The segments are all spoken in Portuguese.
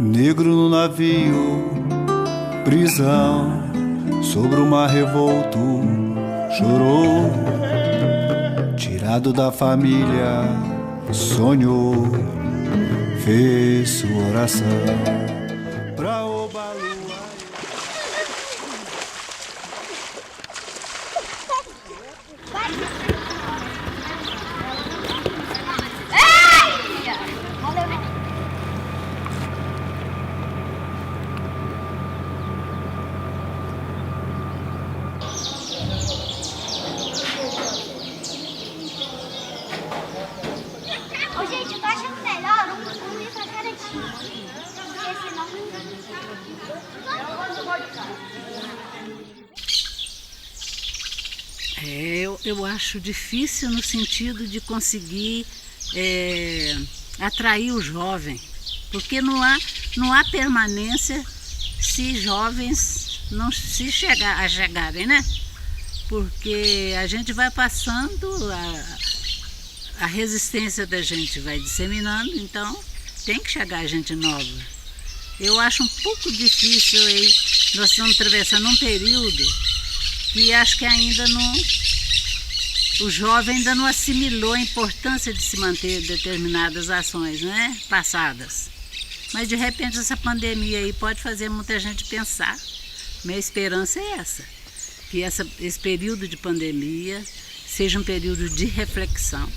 Negro no navio, prisão, sobre o mar revolto, chorou. Tirado da família, sonhou, fez sua oração pra Obalu. Gente, eu tô achando melhor um ir pra cada time, porque senão eu acho difícil no sentido de conseguir atrair o jovem, porque não há permanência se jovens não se chegarem, né? Porque a gente vai passando, a resistência da gente vai disseminando, então tem que chegar gente nova. Eu acho um pouco difícil aí, nós estamos atravessando um período que acho que ainda não, o jovem ainda não assimilou a importância de se manter determinadas ações, né, passadas. Mas de repente essa pandemia aí pode fazer muita gente pensar. Minha esperança é essa, que esse período de pandemia seja um período de reflexão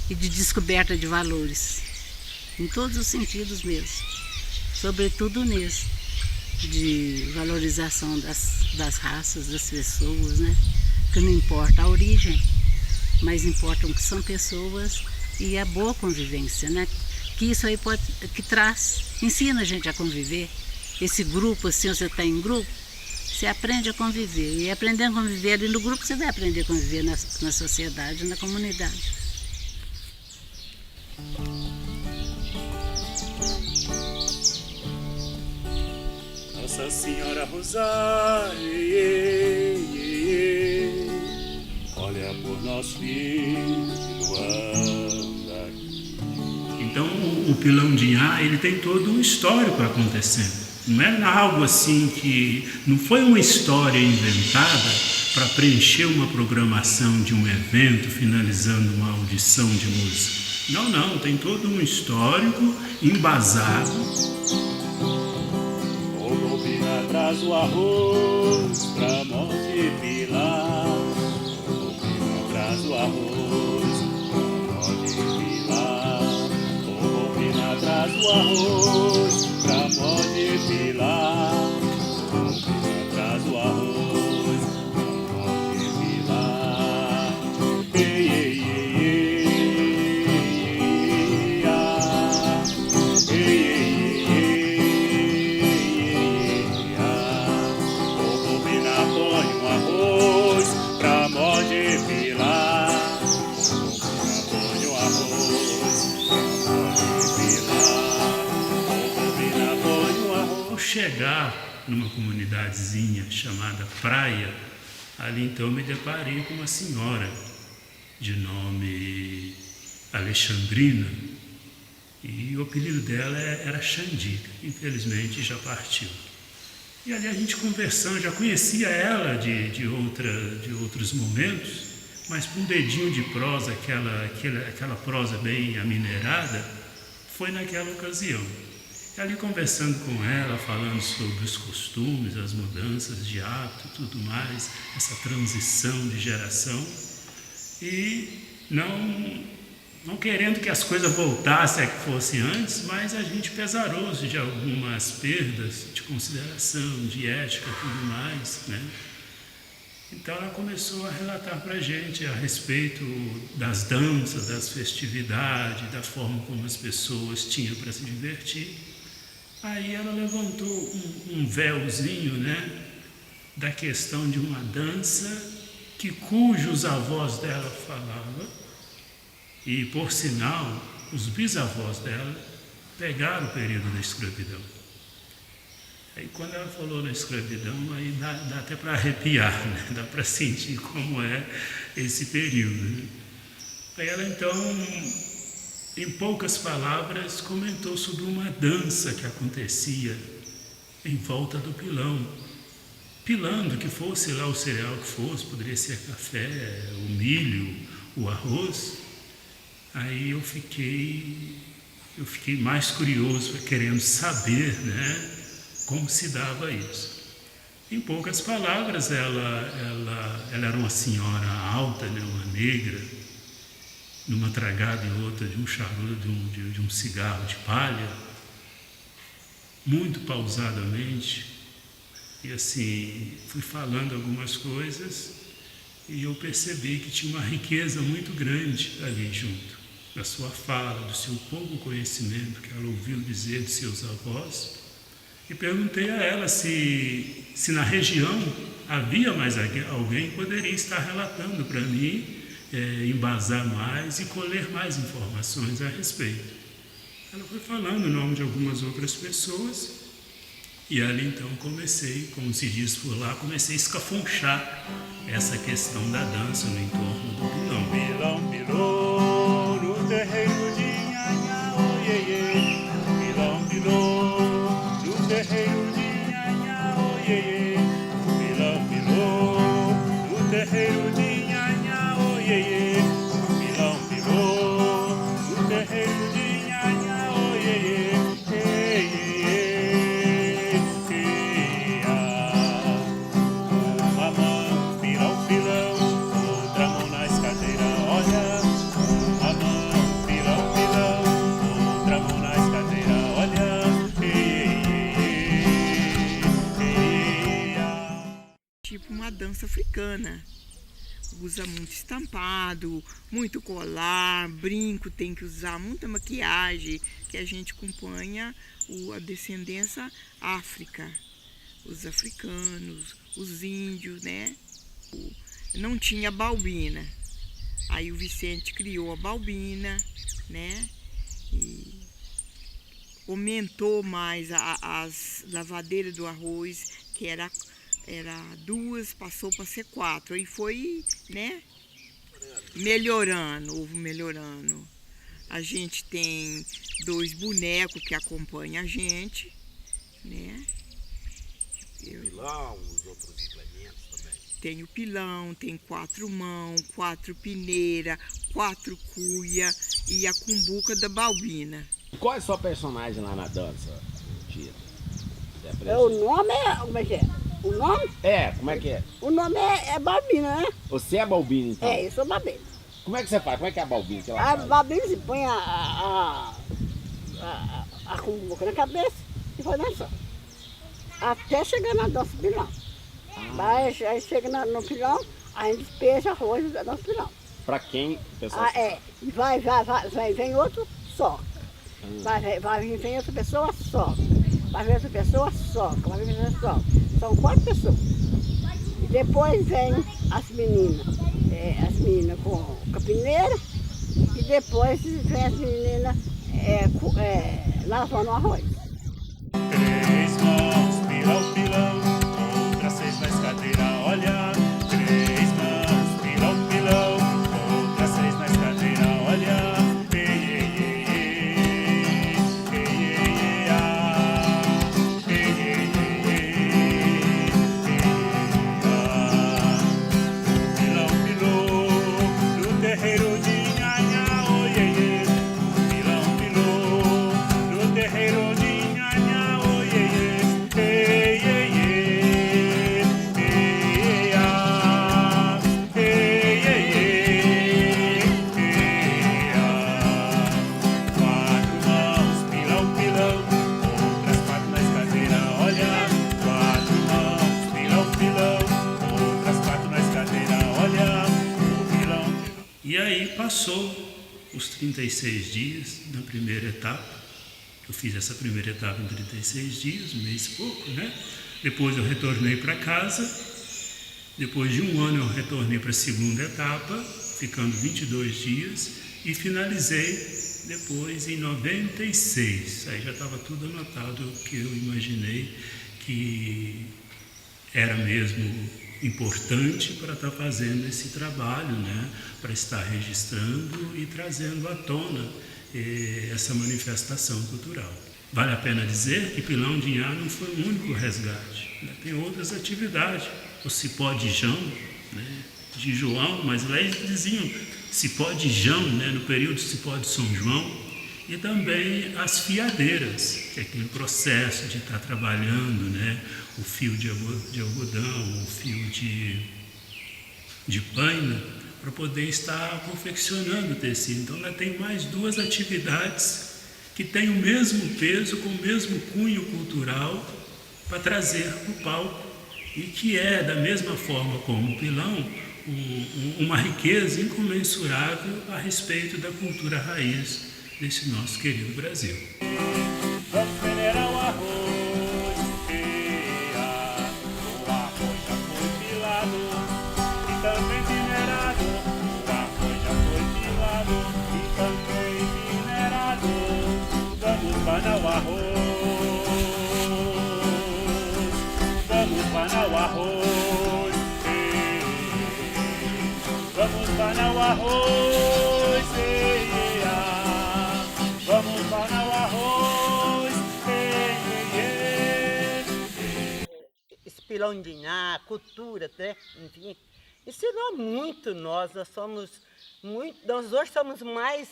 e de descoberta de valores, em todos os sentidos mesmo, sobretudo nesse, de valorização das raças, das pessoas, né? Que não importa a origem, mas importam que são pessoas e a boa convivência, né? Que isso aí ensina a gente a conviver. Esse grupo, assim, você está em grupo, você aprende a conviver, e aprendendo a conviver ali no grupo, você vai aprender a conviver na sociedade, na comunidade. Nossa Senhora Rosário, olha por nosso filho Luanda. Então o Pilão de Inhá, ele tem todo um histórico acontecendo. Não é algo assim que... Não foi uma história inventada para preencher uma programação de um evento, finalizando uma audição de música. Não, tem todo um histórico embasado. O Pina traz o arroz pra multiplicar. O Pina traz o arroz pra multiplicar. O Pina traz o arroz pra multiplicar. O Pina traz o arroz pra multiplicar. Ei, ei, ei, ei, ah. Ei, ei, ei, ei, ah. O Pina põe um arroz pra multiplicar. O Pina põe um arroz pra multiplicar. O Pina põe um arroz. Ao chegar numa comunidadezinha chamada Praia, ali então eu me deparei com uma senhora de nome Alexandrina, e o apelido dela era Xandica. Infelizmente já partiu. E ali a gente conversando, já conhecia ela de outros momentos, mas com um dedinho de prosa, aquela prosa bem aminerada, foi naquela ocasião. E ali conversando com ela, falando sobre os costumes, as mudanças de hábito, tudo mais, essa transição de geração, e não querendo que as coisas voltassem a que fosse antes, mas a gente pesaroso de algumas perdas de consideração, de ética e tudo mais, né? Então ela começou a relatar para a gente a respeito das danças, das festividades, da forma como as pessoas tinham para se divertir. Aí ela levantou um véuzinho, né, da questão de uma dança cujos avós dela falavam, e por sinal, os bisavós dela pegaram o período da escravidão. Aí quando ela falou na escravidão, aí dá até para arrepiar, né? Dá para sentir como é esse período. Né? Aí ela então, em poucas palavras, comentou sobre uma dança que acontecia em volta do pilão. Pilando que fosse lá o cereal que fosse, poderia ser café, o milho, o arroz. Aí eu fiquei mais curioso, querendo saber, né, como se dava isso. Em poucas palavras, ela era uma senhora alta, né, uma negra, numa tragada e outra de um charuto, de um cigarro de palha, muito pausadamente. E assim, fui falando algumas coisas e eu percebi que tinha uma riqueza muito grande ali junto, da sua fala, do seu pouco conhecimento que ela ouviu dizer de seus avós. E perguntei a ela se na região havia mais alguém que poderia estar relatando para mim, embasar mais e colher mais informações a respeito. Ela foi falando o nome de algumas outras pessoas. E ali então comecei, como se diz por lá, comecei a escafonchar essa questão da dança no entorno do pilão. Pilão, pilou, no terreiro de Nhanhá, oh, iê, iê. Pilão, pilou, no terreiro de Nhanhá, oh, iê, iê. Pilão, pilou, no terreiro de Nhanhá, oh, iê, iê. Pilão, pilou, no terreiro de Nhanhá, oh, iê, iê. Tipo uma dança africana, usa muito estampado, muito colar, brinco, tem que usar muita maquiagem, que a gente acompanha a descendência África, os africanos, os índios, né? Não tinha balbina, aí o Vicente criou a balbina, né? E aumentou mais as lavadeiras do arroz, que era 2, passou para ser 4. Aí foi, né, houve melhorando. A gente tem 2 bonecos que acompanham a gente, né? Pilão, os outros implementos também. Tem o pilão, tem 4 mãos, 4 peneiras, 4 cuia e a cumbuca da balbina. Qual é a sua personagem lá na dança, tia? O nome é... Como é que é? O nome? Como é que é? O nome é Balbina, né? Você é Balbina, então? Eu sou Balbina. Como é que você faz? Como é que é a Balbina? Que ela A faz? Balbina se põe a cumbuca na cabeça e vai dançar. Até chegar na dança pilão. Aí chega no pilão, aí a gente despeja arroz da dança pilão. Pra quem? Pessoal? Vai, vem outro, soca. Vem outra pessoa, soca. Vai ver outra pessoa, soca. Vai ver outra pessoa, soca. São 4 pessoas. E depois vem as meninas com a peneira. E depois vem as meninas lavando o arroz. 3 mãos, pilão, pilão, outras 6 na escadeira, olha. 3 mãos, pilão, pilão, outras 6 na escadeira, olha. passou os 36 dias na primeira etapa. Eu fiz essa primeira etapa em 36 dias, um mês e pouco, né? Depois eu retornei para casa. Depois de um ano eu retornei para a segunda etapa, ficando 22 dias, e finalizei depois em 96. Aí já estava tudo anotado, que eu imaginei que era mesmo importante para estar fazendo esse trabalho, né? Para estar registrando e trazendo à tona essa manifestação cultural. Vale a pena dizer que Pilão de Inhá não foi o único resgate, né? Tem outras atividades. O cipó de Jão, né, de João, mas lá eles diziam cipó de Jão, né, no período cipó de São João, e também as fiadeiras, que é aquele processo de estar trabalhando, né, o fio de algodão, o fio de paina, para poder estar confeccionando o tecido. Então lá tem mais duas atividades que têm o mesmo peso, com o mesmo cunho cultural, para trazer para o palco, e que é, da mesma forma como o pilão, uma riqueza incomensurável a respeito da cultura raiz desse nosso querido Brasil. Vamos peneirar o arroz, o arroz já foi pilado e também minerado. O arroz já foi pilado e também minerado. Vamos panar o arroz. Vamos panar o arroz, vamos panar o arroz, vamos panar o arroz. Esse Pilão de Inhá, cultura, né? Enfim, ensinou muito nós somos muito, nós hoje somos mais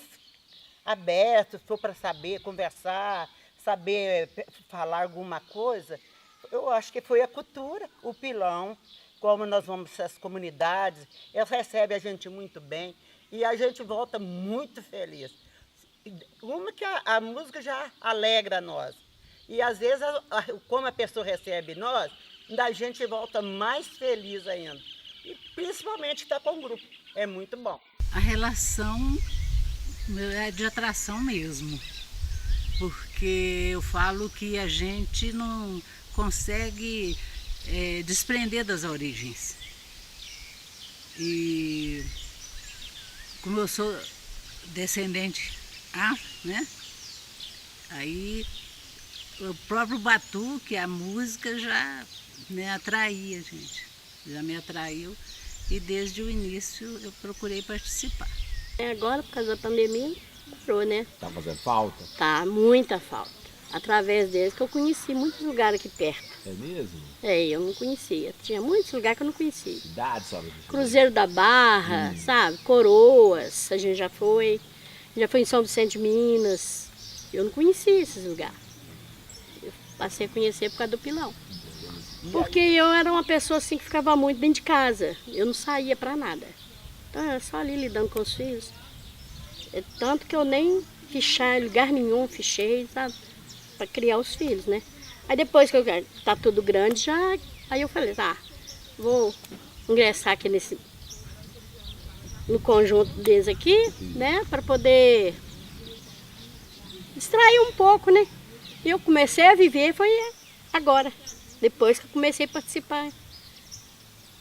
abertos, for para saber conversar, saber falar alguma coisa. Eu acho que foi a cultura, o pilão, como nós vamos para as comunidades, eles recebem a gente muito bem e a gente volta muito feliz. Uma que a música já alegra nós. E às vezes, como a pessoa recebe nós, a gente volta mais feliz ainda. E principalmente estar com o grupo, é muito bom. A relação é de atração mesmo, porque eu falo que a gente não consegue desprender das origens. E como eu sou descendente afro, né? Aí o próprio batuque, a música já me atraía, gente. Já me atraiu e desde o início eu procurei participar. Agora, por causa da pandemia, parou, né? Tá fazendo falta? Tá, muita falta. Através deles que eu conheci muitos lugares aqui perto. É mesmo? Eu não conhecia. Tinha muitos lugares que eu não conhecia. Cidade, sabe? Cruzeiro da Barra, sabe? Coroas, a gente já foi. Já foi em São Vicente de Minas. Eu não conhecia esses lugares. Eu passei a conhecer por causa do pilão. Porque eu era uma pessoa assim que ficava muito dentro de casa. Eu não saía para nada. Então eu era só ali lidando com os filhos. Tanto que eu nem fichei em lugar nenhum, fichei, sabe? Para criar os filhos, né? Aí depois que tá tudo grande, aí eu falei, vou ingressar aqui no conjunto deles aqui, né? Para poder distrair um pouco, né? E eu comecei a viver, foi agora, depois que eu comecei a participar.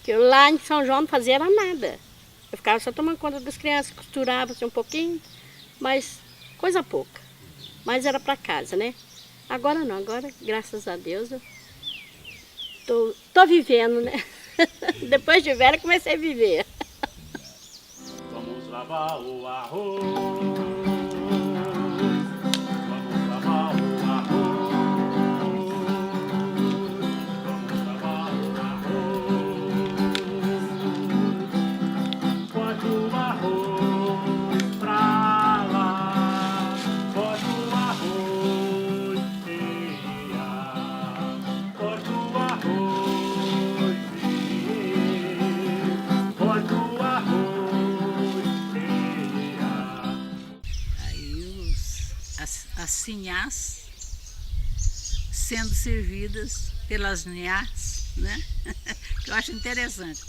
Que eu lá em São João não fazia era nada. Eu ficava só tomando conta das crianças, costurava assim, um pouquinho, mas coisa pouca. Mas era para casa, né? Agora não, agora, graças a Deus, eu tô vivendo, né? Depois de velha, comecei a viver. Vamos lavar o arroz, vamos lavar o arroz, vamos lavar o arroz. Bota o arroz pra lá, bota o arroz, bota o arroz, bota o arroz. Aí as sinhás sendo servidas pelas nhás, né? Que eu acho interessante.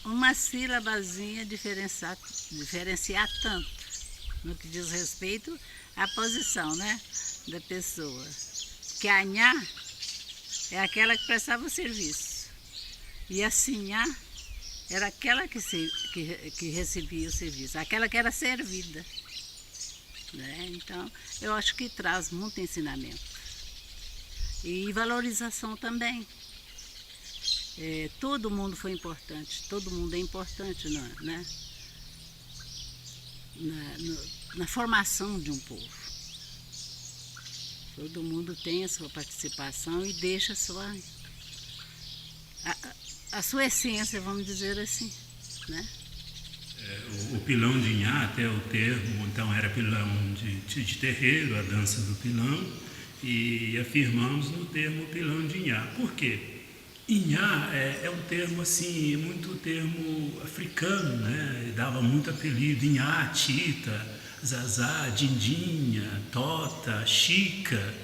uma sílabazinha diferenciar tanto no que diz respeito à posição, né, da pessoa. Que a nhá é aquela que prestava o serviço e a sinhá era aquela que recebia o serviço, aquela que era servida. Né? Então, eu acho que traz muito ensinamento. E valorização também. Todo mundo foi importante, todo mundo é importante na formação de um povo. Todo mundo tem a sua participação e deixa a sua essência, vamos dizer assim, né? O pilão de Inhá, até o termo, então era pilão de terreiro, a dança do pilão, e afirmamos no termo pilão de Inhá. Por quê? Inhá é um termo assim, muito termo africano, né? Dava muito apelido, Inhá, Tita, Zazá, Dindinha, Tota, Chica.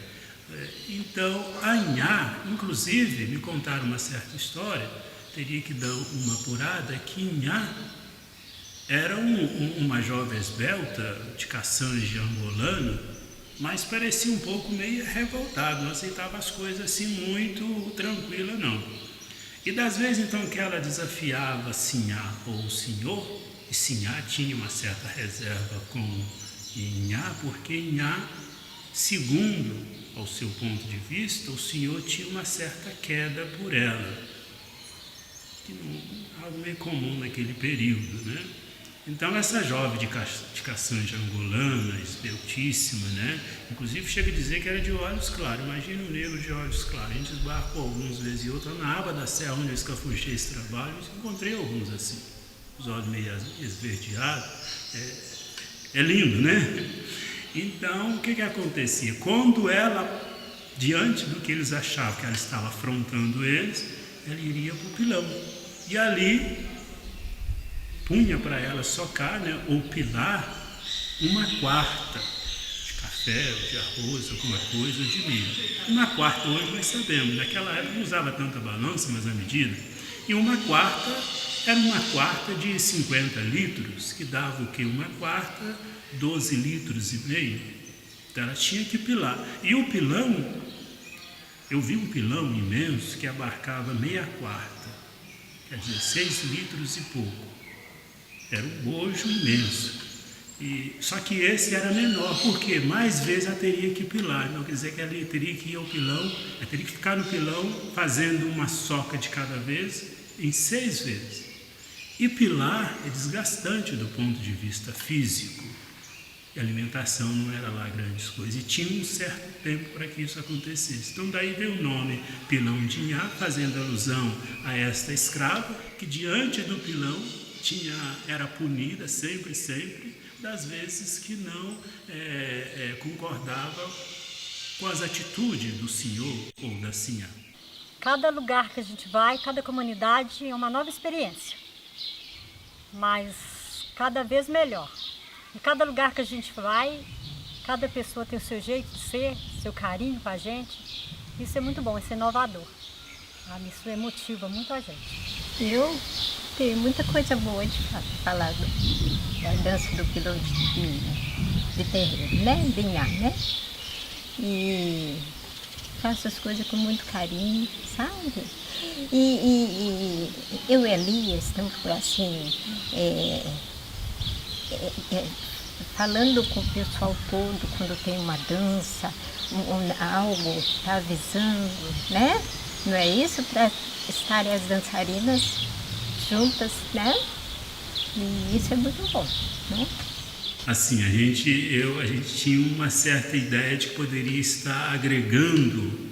Então, a Inhá, inclusive, me contaram uma certa história, teria que dar uma apurada, que Inhá era uma jovem esbelta, de caçange angolano, mas parecia um pouco meio revoltado, não aceitava as coisas assim muito tranquila, não. E das vezes então que ela desafiava Sinhá ou Senhor, e Sinhá tinha uma certa reserva com Inhá, porque Inhá, segundo ao seu ponto de vista, o Senhor tinha uma certa queda por ela, que não algo meio comum naquele período, né? Então essa jovem de caçange angolana, esbeltíssima, né? Inclusive chega a dizer que era de olhos claros. Imagina um negro de olhos claros. A gente esbarcou alguns vezes e outras na aba da serra onde eu escafuchei esse trabalho, eu encontrei alguns assim, os olhos meio esverdeados. É lindo, né? Então o que acontecia? Quando ela, diante do que eles achavam que ela estava afrontando eles, ela iria para o pilão. E ali punha para ela socar, né, ou pilar, uma quarta de café, ou de arroz, alguma coisa, ou de milho. Uma quarta hoje nós sabemos, naquela época não usava tanta balança, mas a medida. E uma quarta era uma quarta de 50 litros, que dava o quê? Uma quarta, 12 litros e meio. Então ela tinha que pilar. E o pilão, eu vi um pilão imenso que abarcava meia quarta, quer dizer, 6 litros e pouco. Era um bojo imenso. Só que esse era menor, porque mais vezes ela teria que pilar. Não quer dizer que ela teria que ir ao pilão, ela teria que ficar no pilão fazendo uma soca de cada vez em 6 vezes. E pilar é desgastante do ponto de vista físico. E a alimentação não era lá grandes coisas. E tinha um certo tempo para que isso acontecesse. Então daí veio o nome pilão de Inhá, fazendo alusão a esta escrava, que diante do pilão era punida sempre, das vezes que não concordava com as atitudes do senhor ou da sinhá. Cada lugar que a gente vai, cada comunidade é uma nova experiência, mas cada vez melhor. Em cada lugar que a gente vai, cada pessoa tem o seu jeito de ser, seu carinho com a gente. Isso é muito bom, isso é inovador. Isso motiva muito a gente. Eu tenho muita coisa boa de falar da dança do pilão de terreiro, né? De Inhá, né? E faço as coisas com muito carinho, sabe? E eu e Elias estamos assim, falando com o pessoal todo quando tem uma dança, algo, está avisando, né? Não é isso? Para estarem as dançarinas juntas, né? E isso é muito bom, né? Assim, a gente tinha uma certa ideia de que poderia estar agregando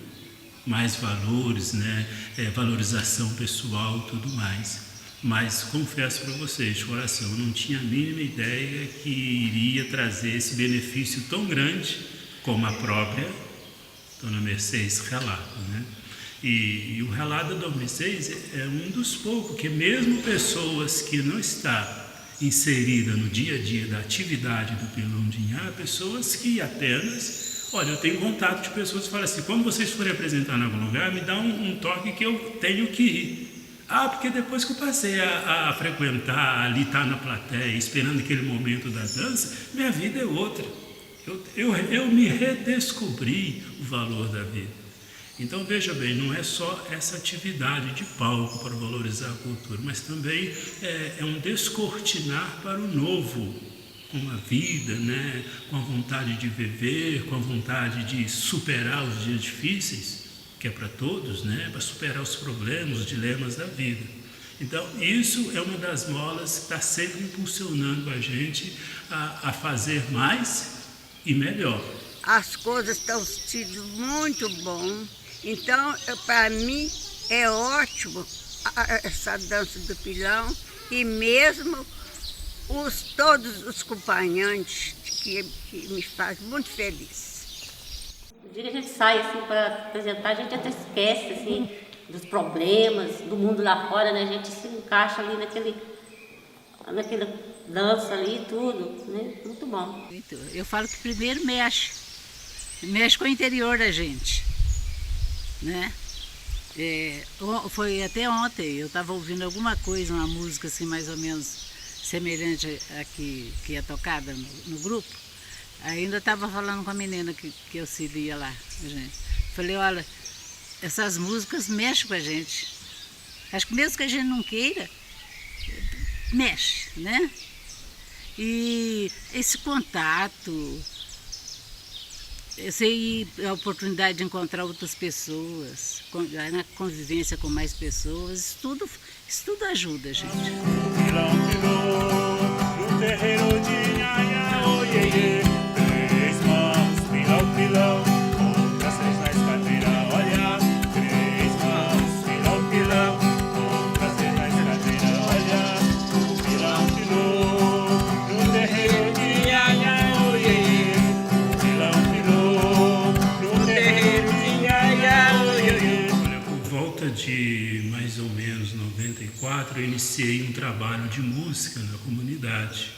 mais valores, né? Valorização pessoal e tudo mais. Mas confesso para vocês, de coração, eu não tinha a mínima ideia que iria trazer esse benefício tão grande como a própria Dona Mercedes relata, né? E o relato da Dona Mercedes é um dos poucos que mesmo pessoas que não estão inseridas no dia a dia da atividade do pilão de Inhá, pessoas que apenas, olha, eu tenho contato de pessoas que falam assim, quando vocês forem apresentar em algum lugar, me dá um toque que eu tenho que ir. Porque depois que eu passei a frequentar, ali estar na plateia, esperando aquele momento da dança, minha vida é outra. Eu me redescobri o valor da vida. Então, veja bem, não é só essa atividade de palco para valorizar a cultura, mas também é um descortinar para o novo, com a vida, né? Com a vontade de viver, com a vontade de superar os dias difíceis, que é para todos, né? Para superar os problemas, os dilemas da vida. Então, isso é uma das molas que está sempre impulsionando a gente a fazer mais e melhor. As coisas estão sendo muito bom. Então, para mim, é ótimo essa dança do pilão e mesmo todos os acompanhantes que me fazem muito feliz. O dia que a gente sai assim, para apresentar, a gente até esquece assim, dos problemas, do mundo lá fora, né? A gente se encaixa ali naquela dança ali e tudo, né? Muito bom. Eu falo que primeiro mexe com o interior da gente, né? Foi até ontem, eu estava ouvindo alguma coisa, uma música assim mais ou menos semelhante a que é tocada no grupo. Ainda estava falando com a menina que auxilia lá, gente. Falei, olha, essas músicas mexem com a gente. Acho que mesmo que a gente não queira, mexe, né? E esse contato, a oportunidade de encontrar outras pessoas, na convivência com mais pessoas, isso tudo ajuda a gente. Pilão, pilão, no terreiro de Nhanhá, oh, iê, iê. 3 mãos, pilão, pilão, outras 3 na escadeira, olha. 3 mãos, pilão, pilão, outras 3 na escadeira, olha. Pilão, pilão, no terreiro de Nhanhá, oh, iê, iê. Pilão, pilão, no terreiro de Nhanhá, oh, iê, iê. Olha, por volta de mais ou menos 94, eu iniciei um trabalho de música na comunidade.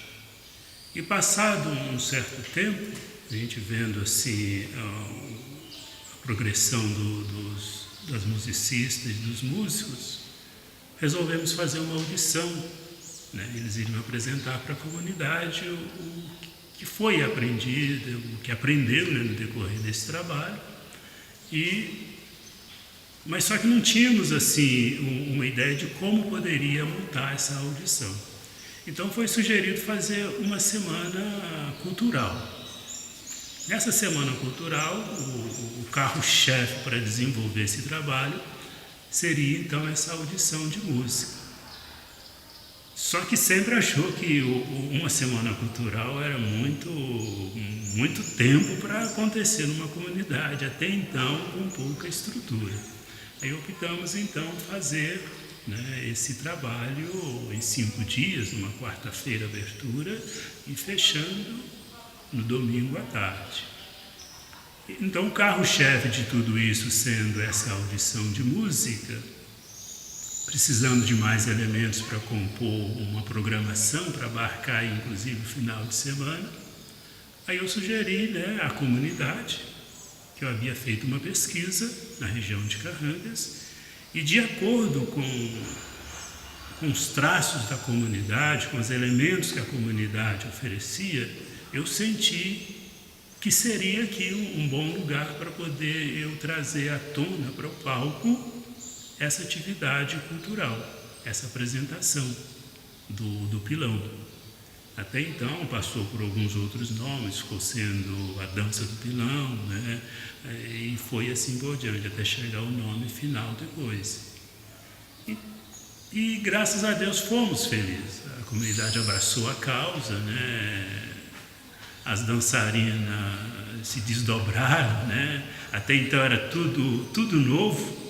E passado um certo tempo, a gente vendo assim a progressão das musicistas e dos músicos, resolvemos fazer uma audição, né? Eles iriam apresentar para a comunidade o que foi aprendido, o que aprendeu, né, no decorrer desse trabalho. Mas só que não tínhamos assim uma ideia de como poderia montar essa audição. Então foi sugerido fazer uma semana cultural. Nessa semana cultural, o carro-chefe para desenvolver esse trabalho seria então essa audição de música. Só que sempre achou que uma semana cultural era muito tempo para acontecer numa comunidade, até então com pouca estrutura. Aí optamos então fazer, né, esse trabalho em 5 dias, numa quarta-feira abertura e fechando no domingo à tarde. Então o carro-chefe de tudo isso sendo essa audição de música, precisando de mais elementos para compor uma programação, para abarcar inclusive o final de semana, aí eu sugeri, né, à comunidade, que eu havia feito uma pesquisa na região de Carrangas, e de acordo com os traços da comunidade, com os elementos que a comunidade oferecia, eu senti que seria aqui um bom lugar para poder eu trazer à tona para o palco essa atividade cultural, essa apresentação do pilão. Até então passou por alguns outros nomes, ficou sendo a dança do pilão, né? E foi assim por diante, até chegar ao nome final depois. E graças a Deus fomos felizes. A comunidade abraçou a causa, né? As dançarinas se desdobraram, né? Até então era tudo novo.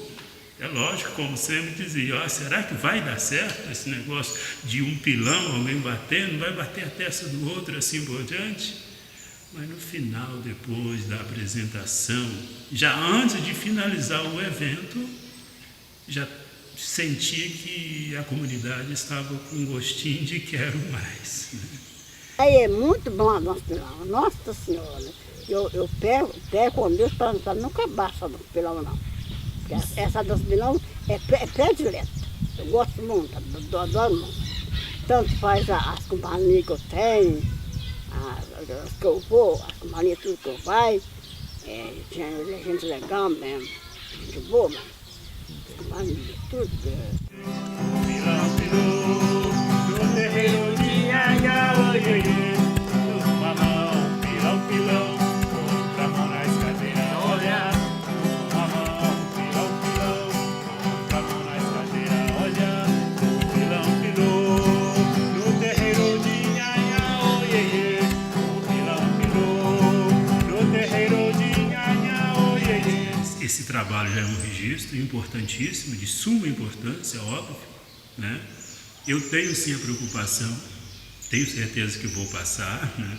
É lógico, como sempre dizia, será que vai dar certo esse negócio de um pilão, alguém batendo, vai bater a testa do outro assim por diante? Mas no final, depois da apresentação, já antes de finalizar o evento, já senti que a comunidade estava com um gostinho de quero mais. Aí é muito bom a nossa pilão, Nossa Senhora. Eu pego com Deus para nunca baixa do pilão, não. Essa dança pilão é predileta. Eu gosto muito, adoro muito. Tanto faz as companhias que eu tenho, as que eu vou, as companhias tudo que eu vai, gente legal mesmo, gente boa, mas as companhias tudo. Pilão, pilão, no terreiro de Iaia, oiê, uma mão, pilão, pilão, outra mão na escadeira, olha, uma mão, pilão, pilão, outra mão na escadeira, olha, pilão, pilão, no terreiro de Iaia, oiê, pilão, pilão, no terreiro de Iaia, oiê. Esse trabalho já é um registro importantíssimo, de suma importância, óbvio, né? Eu tenho sim a preocupação, tenho certeza que vou passar, né?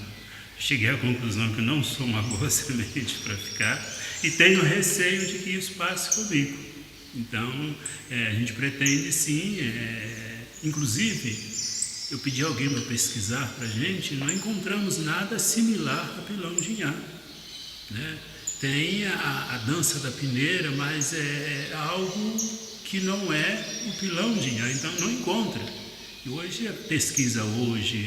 Cheguei à conclusão que não sou uma boa semente para ficar e tenho receio de que isso passe comigo. Então, a gente pretende sim, inclusive, eu pedi alguém para pesquisar para a gente, não encontramos nada similar a pilão de Inhá, né? Tem a dança da pineira, mas é algo que não é o pilão de Inhá, então não encontra. E hoje, a pesquisa hoje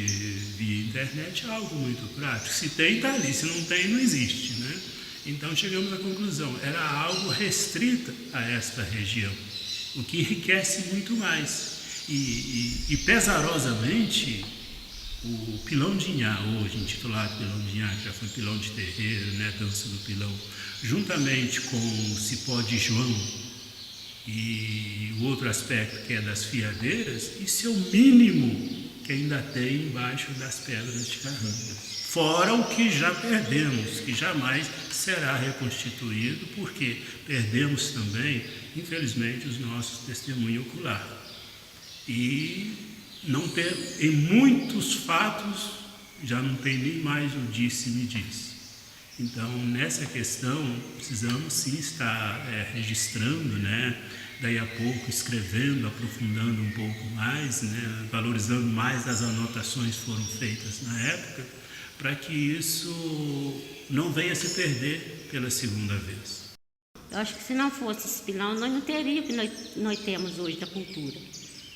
via internet é algo muito prático. Se tem, está ali. Se não tem, não existe, né? Então chegamos à conclusão, era algo restrita a esta região, o que enriquece muito mais. E pesarosamente, o pilão de Inhá, hoje intitulado pilão de Inhá, que já foi pilão de terreiro, né, dança do pilão, juntamente com o cipó de João e o outro aspecto que é das fiadeiras, isso é o mínimo que ainda tem embaixo das pedras de Carrangas. Fora o que já perdemos, que jamais será reconstituído, porque perdemos também, infelizmente, os nossos testemunhos oculares. E não tem, em muitos fatos, já não tem nem mais o disse-me disse. Então, nessa questão, precisamos sim estar registrando, né? Daí a pouco escrevendo, aprofundando um pouco mais, né? Valorizando mais as anotações que foram feitas na época, para que isso não venha se perder pela segunda vez. Eu acho que se não fosse esse pilão, nós não teríamos o que nós temos hoje da cultura.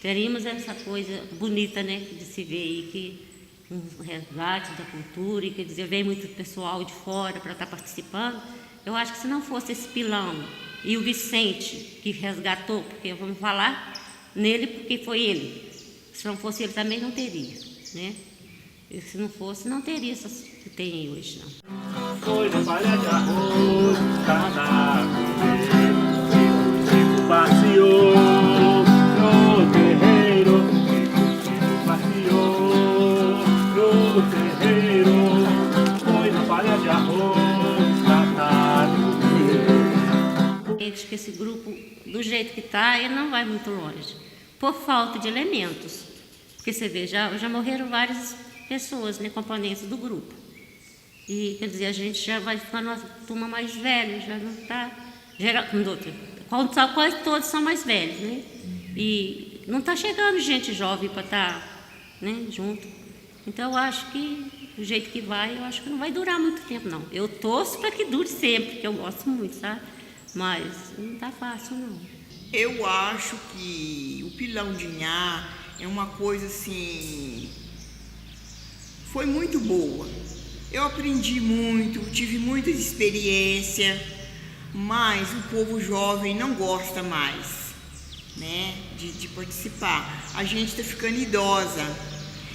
Teríamos essa coisa bonita, né, de se ver aí, que um resgate da cultura, e quer dizer, vem muito pessoal de fora para estar participando. Eu acho que se não fosse esse pilão e o Vicente que resgatou, porque vamos falar nele porque foi ele. Se não fosse ele também não teria, né? E se não fosse, não teria essas que tem aí hoje, não. Foi no palha de arroz, cardápio, Chico passeou no terreiro, Chico passeou no terreiro, foi no palha de arroz, cardápio. Acho que esse grupo, do jeito que está, ele não vai muito longe, por falta de elementos. Porque você vê, já morreram várias pessoas, né, componentes do grupo. E, quer dizer, a gente já vai ficando uma turma mais velha, já não está... Quase todos são mais velhos, né? E não está chegando gente jovem para estar, né, junto. Então, eu acho que, do jeito que vai, eu acho que não vai durar muito tempo, não. Eu torço para que dure sempre, porque eu gosto muito, sabe? Mas não está fácil, não. Eu acho que o pilão de Inhá é uma coisa, assim... Foi muito boa. Eu aprendi muito, tive muita experiência, mas o povo jovem não gosta mais, né, de participar. A gente está ficando idosa.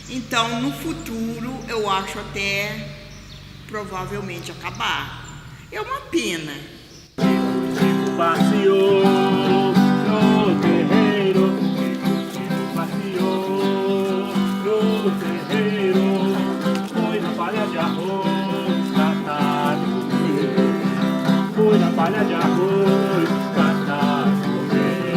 Então, no futuro, eu acho até provavelmente acabar. É uma pena. Chico passeou no terreiro, Chico passeou no terreiro. Foi na palha de arroz, catar e comer. Foi na palha de arroz, catar e comer.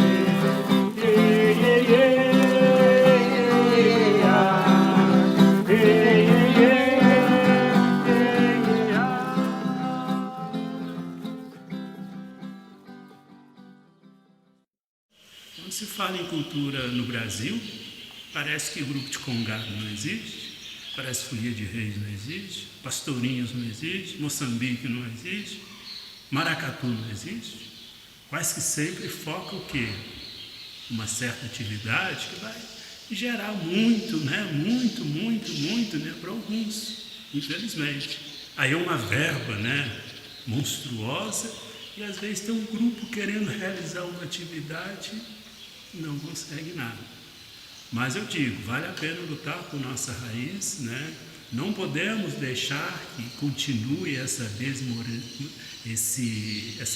Ei, ei, ei, ah. Ei, ei, ei, ah. Quando se fala em cultura no Brasil, parece que o grupo de congado não existe. Parece que Folia de Reis não existe, Pastorinhos não existe, Moçambique não existe, Maracatu não existe. Quase que sempre foca o quê? uma certa atividade que vai gerar muito, né? Muito, né? Para alguns, infelizmente. Aí é uma verba, né? Monstruosa, e às vezes tem um grupo querendo realizar uma atividade e não consegue nada. Mas eu digo, vale a pena lutar por nossa raiz, né? Não podemos deixar que continue essa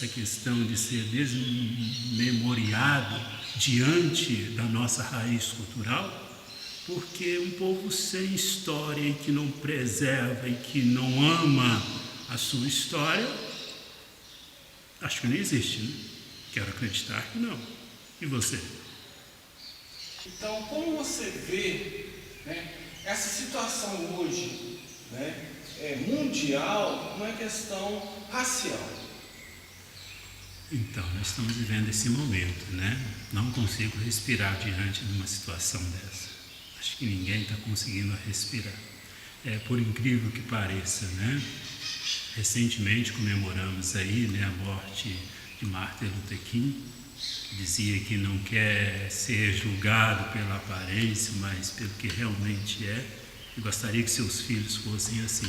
questão de ser desmemoriado diante da nossa raiz cultural, porque um povo sem história e que não preserva e que não ama a sua história, acho que não existe, né? Quero acreditar que não. E você? Então, como você vê, né, essa situação hoje, né, mundial, uma questão racial? Então, nós estamos vivendo esse momento, né? Não consigo respirar diante de uma situação dessa. Acho que ninguém está conseguindo respirar. Por incrível que pareça, né? Recentemente comemoramos aí, né, a morte de Martin Luther King, que dizia que não quer ser julgado pela aparência, mas pelo que realmente é, e gostaria que seus filhos fossem assim.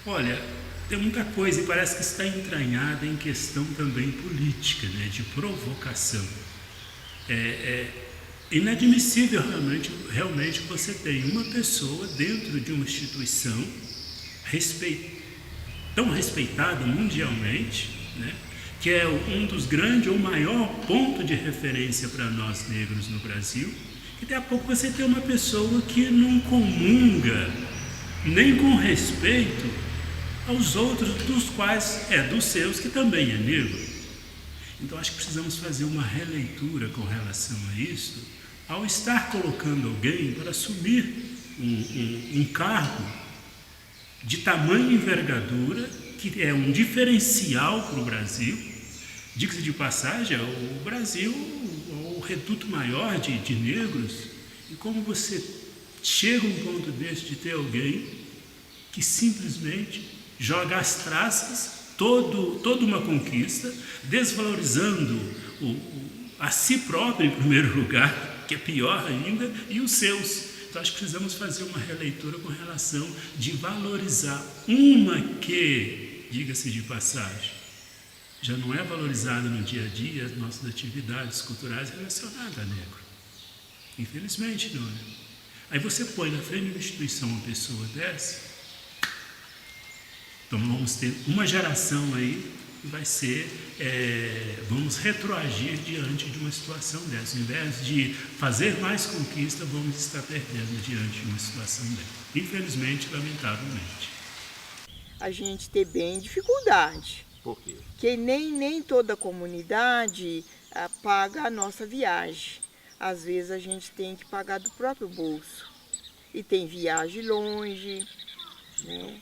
Olha, tem muita coisa e parece que está entranhada em questão também política, né, de provocação. É inadmissível realmente você tem uma pessoa dentro de uma instituição tão respeitada mundialmente, né, que é um dos grandes ou maior ponto de referência para nós negros no Brasil, e daqui a pouco você tem uma pessoa que não comunga nem com respeito aos outros, dos quais dos seus, que também é negro. Então acho que precisamos fazer uma releitura com relação a isso, ao estar colocando alguém para assumir um cargo de tamanha envergadura, que é um diferencial para o Brasil. Diga-se de passagem, o Brasil é o reduto maior de negros, e como você chega a um ponto desse de ter alguém que simplesmente joga às traças toda uma conquista, desvalorizando a si próprio em primeiro lugar, que é pior ainda, e os seus. Então acho que precisamos fazer uma releitura com relação de valorizar uma que, diga-se de passagem, já não é valorizada no dia a dia as nossas atividades culturais relacionadas a negro. Infelizmente não é. Aí você põe na frente de uma instituição uma pessoa dessa, então vamos ter uma geração aí que vai ser, vamos retroagir diante de uma situação dessa. Ao invés de fazer mais conquista, vamos estar perdendo diante de uma situação dessa. Infelizmente, lamentavelmente. A gente tem bem dificuldade. Por quê? Que nem toda comunidade paga a nossa viagem. Às vezes a gente tem que pagar do próprio bolso. E tem viagem longe, né?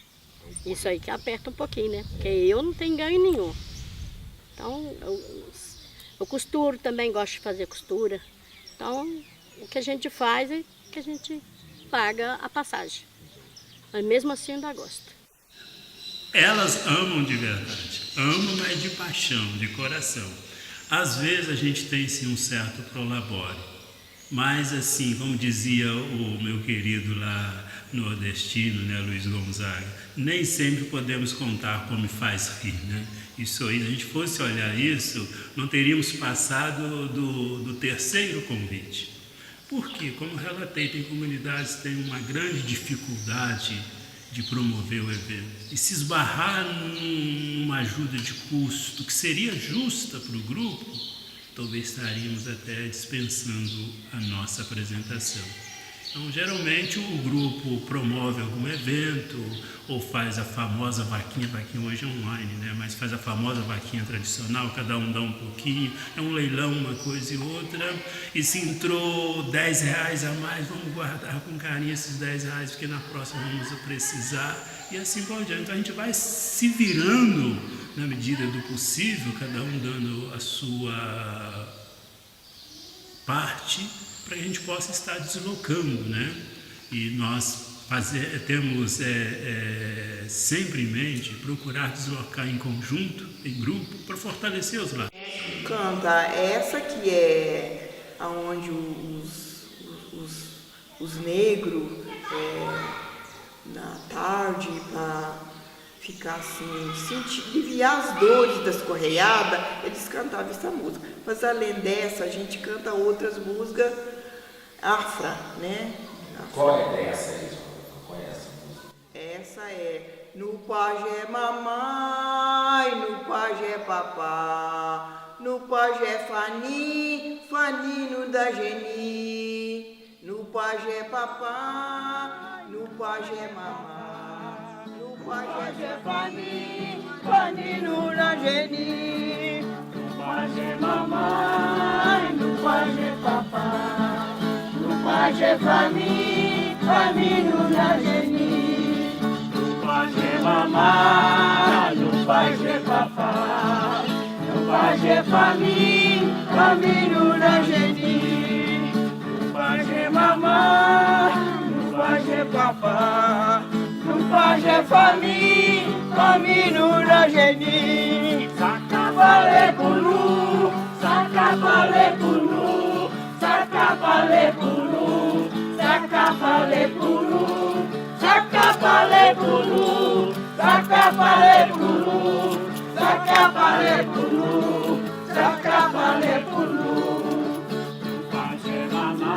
Isso aí que aperta um pouquinho, né? Porque eu não tenho ganho nenhum. Então, eu costuro também, gosto de fazer costura. Então, o que a gente faz é que a gente paga a passagem. Mas mesmo assim ainda gosto. Elas amam de verdade, amam, mas de paixão, de coração. Às vezes a gente tem sim um certo prolabore, mas assim, como dizia o meu querido lá nordestino, né, Luiz Gonzaga, nem sempre podemos contar como faz rir, né? Isso aí, se a gente fosse olhar isso, não teríamos passado do terceiro convite. Porque, como relatei, tem comunidades que têm uma grande dificuldade de promover o evento. E se esbarrar numa ajuda de custo que seria justa para o grupo, talvez estaríamos até dispensando a nossa apresentação. Então, geralmente, o grupo promove algum evento ou faz a famosa vaquinha hoje é online, né? Mas faz a famosa vaquinha tradicional, cada um dá um pouquinho, é um leilão, uma coisa e outra, e se entrou R$10 a mais, vamos guardar com carinho esses R$10, porque na próxima vamos precisar, e assim por diante. Então, a gente vai se virando na medida do possível, cada um dando a sua parte, para que a gente possa estar deslocando, né? E nós temos sempre em mente procurar deslocar em conjunto, em grupo, para fortalecer os laços. Canta, essa que é onde os negros, na tarde, para ficar assim, aliviar as dores das correiadas, eles cantavam essa música. Mas além dessa, a gente canta outras músicas afra, né? Qual é essa aí? Qual é essa música? Essa é no pajé mamãe, no pajé papá, no pajé fani, fanino da geni, no pajé papá, no pajé mamá, no pajé fani, fanino da geni, no pajé mamãe, no pajé papá, no pajé fani, fanino da geni, no pajé mamá, no pajé papá, no pajé fani, fanino da geni, no pajé mamá, no pajé papá, no pajé fani, fanino da geni, sacavale pulu, sacavale pulu, sacavale pulu, sacavale pulu, sacavale pulu, sacavale pulu, sacavale pulu, sacavale pulu. No pajé mamá,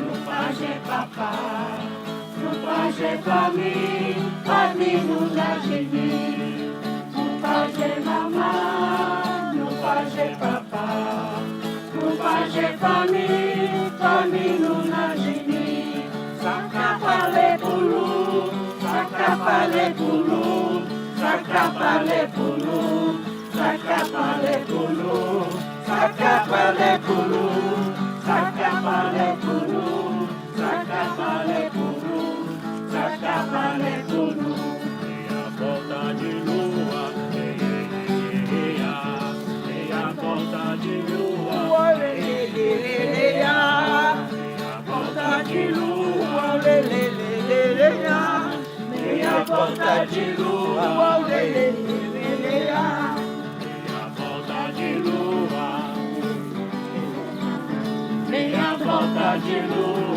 no pajé papá, no pajé famino da geni, no pajé mamá, no pajé papá, no pajé famino da geni, sacavale pulu, sacavale pulu, sacavale pulu, sacavale pulu, sacavale pulu, sacavale pulu, sacavale pulu, sacavale pulu. Meia volta de lua, meia volta de lua, meia volta de lua, meia volta de lua, meia volta de lua, meia volta de lua.